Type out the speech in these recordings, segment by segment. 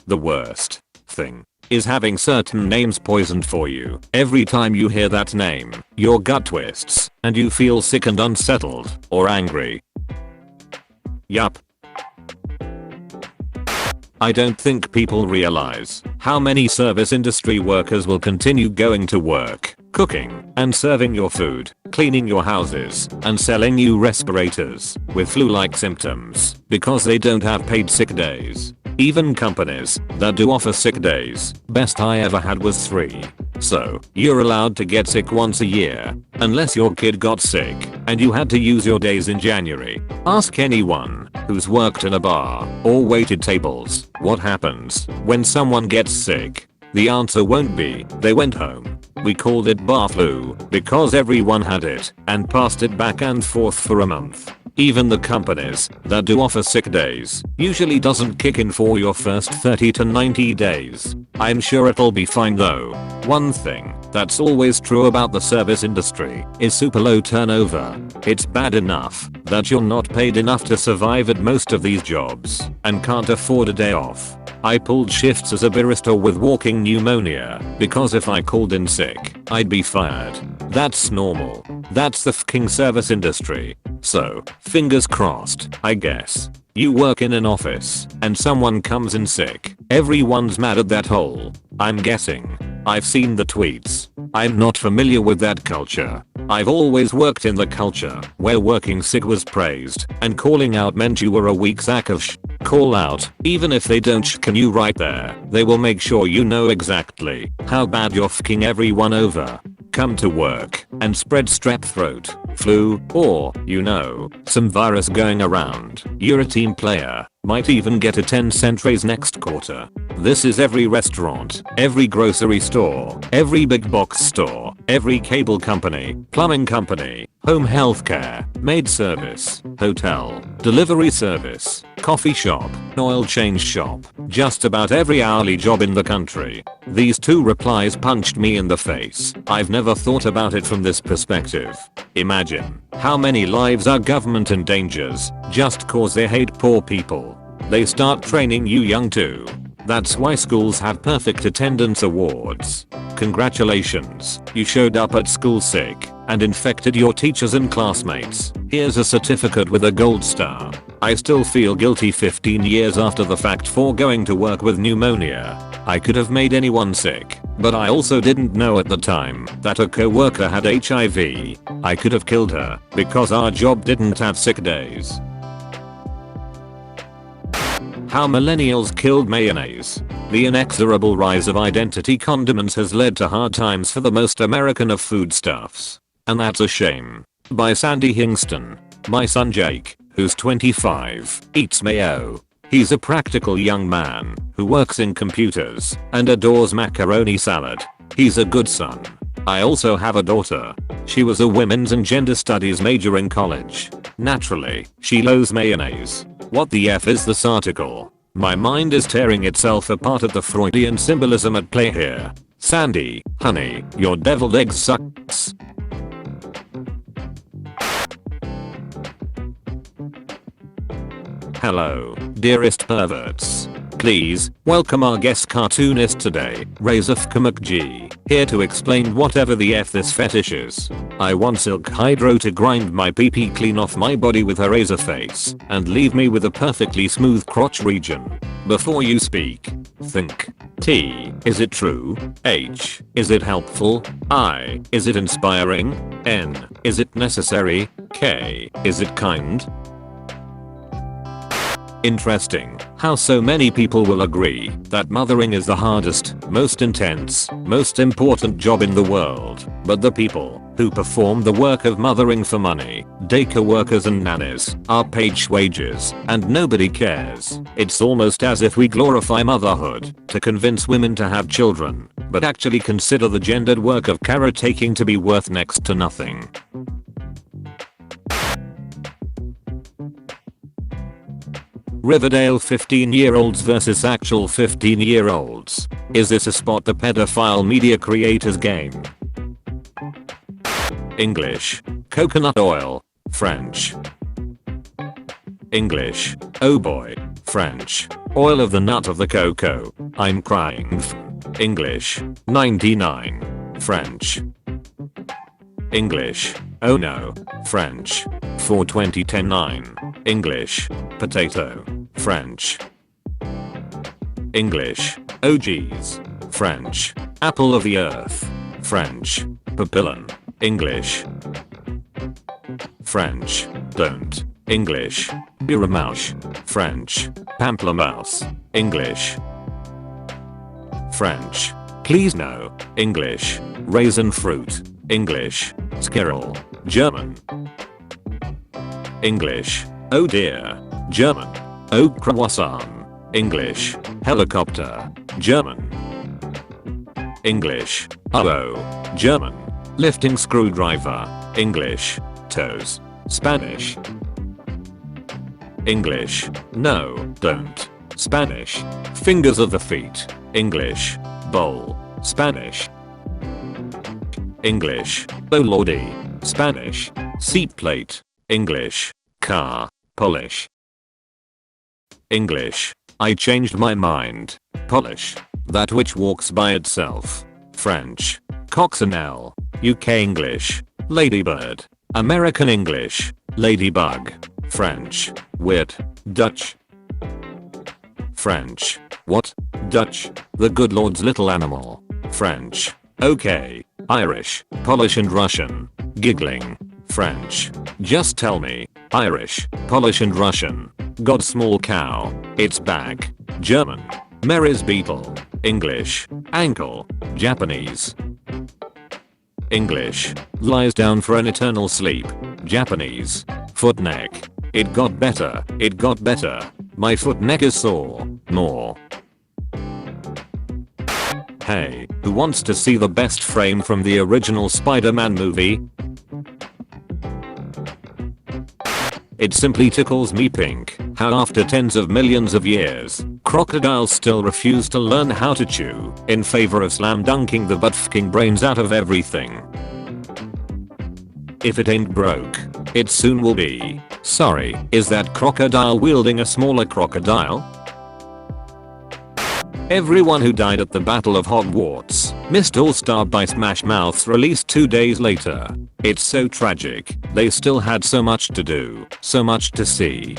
The worst thing is having certain names poisoned for you. Every time you hear that name, your gut twists and you feel sick and unsettled or angry. Yup. I don't think people realize how many service industry workers will continue going to work, cooking and serving your food, cleaning your houses, and selling you respirators with flu-like symptoms because they don't have paid sick days. Even companies that do offer sick days, best I ever had was 3. So, you're allowed to get sick once a year, unless your kid got sick and you had to use your days in January. Ask anyone who's worked in a bar or waited tables what happens when someone gets sick. The answer won't be, they went home. We called it bar flu because everyone had it and passed it back and forth for a month. Even the companies that do offer sick days usually doesn't kick in for your first 30 to 90 days. I'm sure it'll be fine though. One thing that's always true about the service industry is super low turnover. It's bad enough that you're not paid enough to survive at most of these jobs and can't afford a day off. I pulled shifts as a barista with walking pneumonia because if I called in sick, I'd be fired. That's normal. That's the fucking service industry. So, fingers crossed, I guess. You work in an office and someone comes in sick. Everyone's mad at that hole. I'm guessing. I've seen the tweets. I'm not familiar with that culture. I've always worked in the culture where working sick was praised and calling out meant you were a weak sack of sh. Call out, even if they don't can you right there. They will make sure you know exactly how bad you're fucking everyone over. Come to work and spread strep throat, flu, or, you know, some virus going around. You're a team player. Might even get a 10-cent raise next quarter. This is every restaurant, every grocery store, every big box store, every cable company, plumbing company, home healthcare, maid service, hotel, delivery service, coffee shop, oil change shop, just about every hourly job in the country. These 2 replies punched me in the face. I've never thought about it from this perspective. Imagine how many lives our government endangers just cause they hate poor people. They start training you young too. That's why schools have perfect attendance awards. Congratulations, you showed up at school sick and infected your teachers and classmates. Here's a certificate with a gold star. I still feel guilty 15 years after the fact for going to work with pneumonia. I could have made anyone sick, but I also didn't know at the time that a coworker had HIV. I could have killed her because our job didn't have sick days. How millennials killed mayonnaise. The inexorable rise of identity condiments has led to hard times for the most American of foodstuffs. And that's a shame. By Sandy Hingston. My son Jake, who's 25, eats mayo. He's a practical young man who works in computers and adores macaroni salad. He's a good son. I also have a daughter. She was a women's and gender studies major in college. Naturally, she loathes mayonnaise. What the F is this article? My mind is tearing itself apart at the Freudian symbolism at play here. Sandy, honey, your deviled egg sucks. Hello, dearest perverts. Please, welcome our guest cartoonist today, Razor McG, here to explain whatever the F this fetish is. I want Silk Hydro to grind my pee-pee clean off my body with her razor face and leave me with a perfectly smooth crotch region. Before you speak, think. T. Is it true? H. Is it helpful? I. Is it inspiring? N. Is it necessary? K. Is it kind? Interesting how so many people will agree that mothering is the hardest, most intense, most important job in the world, but the people who perform the work of mothering for money, daycare workers and nannies, are paid wages, and nobody cares. It's almost as if we glorify motherhood to convince women to have children, but actually consider the gendered work of caretaking to be worth next to nothing. Riverdale 15-year-olds versus actual 15-year-olds. Is this a spot the pedophile media creators game? English. Coconut oil. French. English. Oh boy. French. Oil of the nut of the cocoa. I'm crying. English. 99. French. English. Oh no. French. 42010-9. English. Potato. French. English. Oh geez. French. Apple of the earth. French. Papillon. English. French. Don't. English. Buramouche. French. Pamplemousse. English. French. Please no. English. Raisin fruit. English. Squirrel. German. English. Oh dear. German. Oh croissant. English. Helicopter. German. English. Oh. German. Lifting screwdriver. English. Toes. Spanish. English. No, don't. Spanish. Fingers of the feet. English. Bowl. Spanish. English. Oh lordy. Spanish. Seat plate. English. Car. Polish. English. I changed my mind. Polish. That which walks by itself. French. Coccinelle. UK English. Ladybird. American English. Ladybug. French. Weird. Dutch. French. What? Dutch. The good Lord's little animal. French. Okay. Irish. Polish and Russian. Giggling. French. Just tell me. Irish. Polish and Russian. God small cow. It's back. German. Mary's beetle. English. Ankle. Japanese. English. Lies down for an eternal sleep. Japanese. Foot neck. It got better. It got better. My foot neck is sore. More. Hey, who wants to see the best frame from the original Spider-Man movie? It simply tickles me pink how after tens of millions of years, crocodiles still refuse to learn how to chew in favor of slam dunking the butt-fucking brains out of everything. If it ain't broke, it soon will be. Sorry, is that crocodile wielding a smaller crocodile? Everyone who died at the Battle of Hogwarts missed All-Star by Smash Mouth's release 2 days later. It's so tragic. They still had so much to do, so much to see.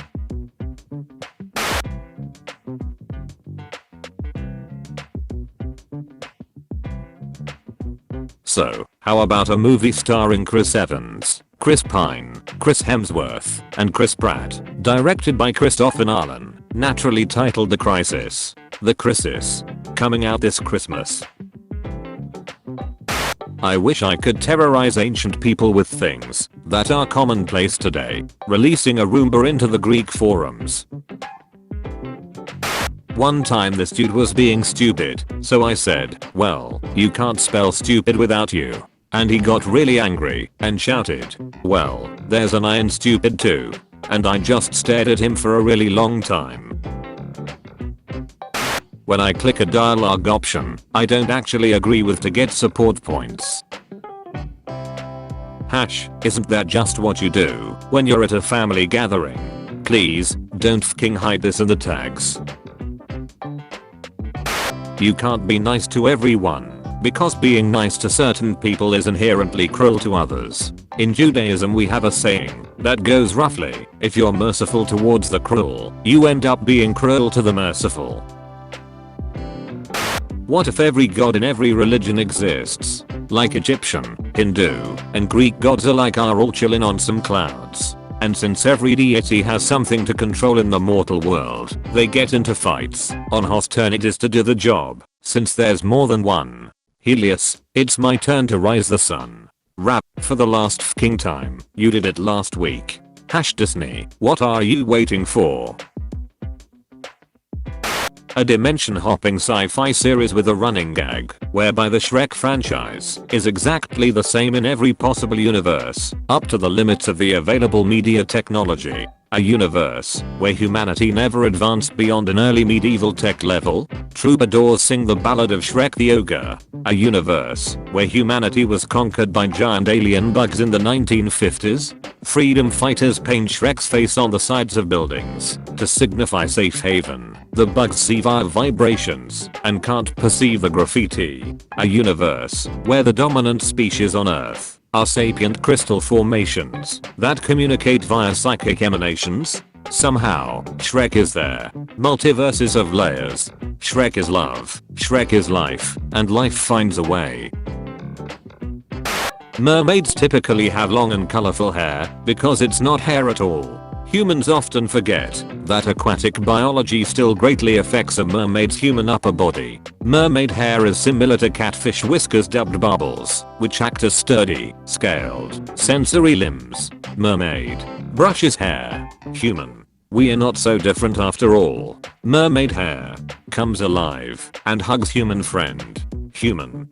So, how about a movie starring Chris Evans, Chris Pine, Chris Hemsworth, and Chris Pratt, directed by Christopher Nolan, naturally titled The Crisis. The Crisis. Coming out this Christmas. I wish I could terrorize ancient people with things that are commonplace today, releasing a Roomba into the Greek forums. One time this dude was being stupid, so I said, well, you can't spell stupid without you. And he got really angry and shouted, well, there's an I in stupid too. And I just stared at him for a really long time. When I click a dialogue option, I don't actually agree with to get support points. Isn't that just what you do when you're at a family gathering? Please, don't fking hide this in the tags. You can't be nice to everyone, because being nice to certain people is inherently cruel to others. In Judaism we have a saying that goes roughly, if you're merciful towards the cruel, you end up being cruel to the merciful. What if every god in every religion exists? Like Egyptian, Hindu, and Greek gods are like are all chillin' on some clouds. And since every deity has something to control in the mortal world, they get into fights on hostilities to do the job, since there's more than one. Helios, it's my turn to rise the sun. Rap, for the last fking time, you did it last week. Disney, what are you waiting for? A dimension-hopping sci-fi series with a running gag, whereby the Shrek franchise is exactly the same in every possible universe, up to the limits of the available media technology. A universe where humanity never advanced beyond an early medieval tech level. Troubadours sing the ballad of Shrek the Ogre. A universe where humanity was conquered by giant alien bugs in the 1950s. Freedom fighters paint Shrek's face on the sides of buildings to signify safe haven. The bugs see via vibrations and can't perceive the graffiti. A universe where the dominant species on Earth are sapient crystal formations that communicate via psychic emanations. Somehow, Shrek is there. Multiverses of layers. Shrek is love. Shrek is life, and life finds a way. Mermaids typically have long and colorful hair because it's not hair at all. Humans often forget that aquatic biology still greatly affects a mermaid's human upper body. Mermaid hair is similar to catfish whiskers dubbed bubbles, which act as sturdy, scaled, sensory limbs. Mermaid brushes hair. Human. We are not so different after all. Mermaid hair comes alive and hugs human friend. Human.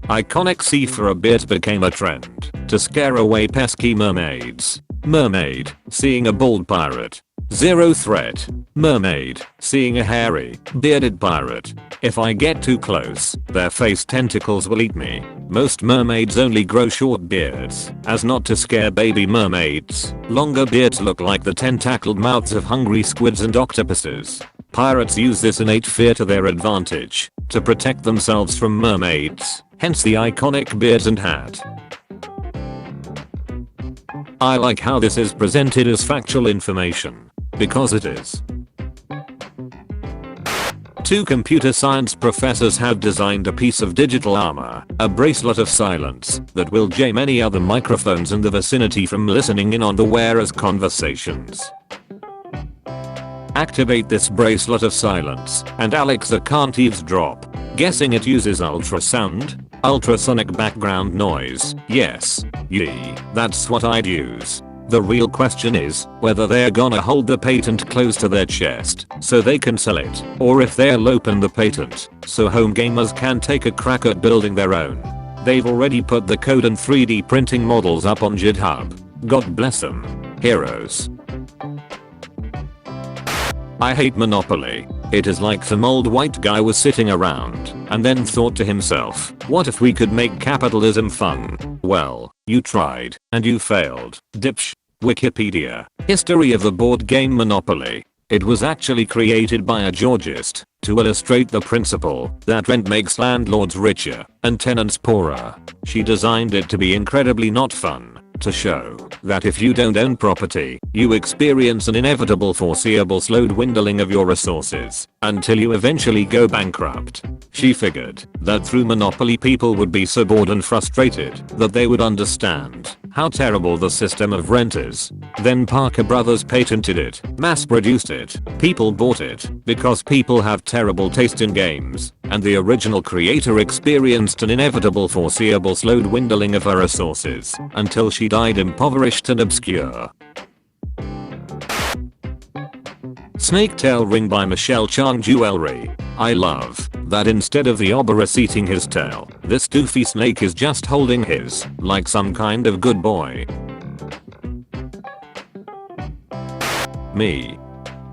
Iconic C for a bit became a trend to scare away pesky mermaids. Mermaid seeing a bald pirate. Zero threat. Mermaid seeing a hairy, bearded pirate. If I get too close, their face tentacles will eat me. Most mermaids only grow short beards as not to scare baby mermaids. Longer beards look like the tentacled mouths of hungry squids and octopuses. Pirates use this innate fear to their advantage to protect themselves from mermaids, hence the iconic beards and hat. I like how this is presented as factual information, because it is. Two computer science professors have designed a piece of digital armor, a bracelet of silence, that will jam any other microphones in the vicinity from listening in on the wearer's conversations. Activate this bracelet of silence, and Alexa can't eavesdrop. Guessing it uses ultrasound? Ultrasonic background noise. Yes. That's what I'd use. The real question is whether they're gonna hold the patent close to their chest so they can sell it, or if they'll open the patent so home gamers can take a crack at building their own. They've already put the code and 3D printing models up on GitHub. God bless them. Heroes. I hate Monopoly. It is like some old white guy was sitting around and then thought to himself, what if we could make capitalism fun? Well, you tried and you failed. Dipsh. Wikipedia. History of the board game Monopoly. It was actually created by a Georgist to illustrate the principle that rent makes landlords richer and tenants poorer. She designed it to be incredibly not fun, to show that if you don't own property, you experience an inevitable foreseeable slow dwindling of your resources until you eventually go bankrupt. She figured that through Monopoly people would be so bored and frustrated that they would understand how terrible the system of rent is. Then Parker Brothers patented it, mass-produced it, people bought it because people have terrible taste in games, and the original creator experienced an inevitable foreseeable slow dwindling of her resources until she died impoverished and obscure. Snaketail ring by Michelle Chang Jewelry. I love that instead of the Oberus eating his tail, this doofy snake is just holding his, like some kind of good boy. Me.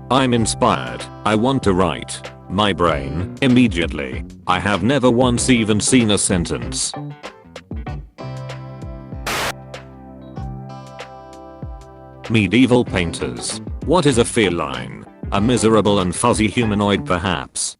I'm inspired. I want to write. My brain, immediately. I have never once even seen a sentence. Medieval painters. What is a feline? A miserable and fuzzy humanoid perhaps.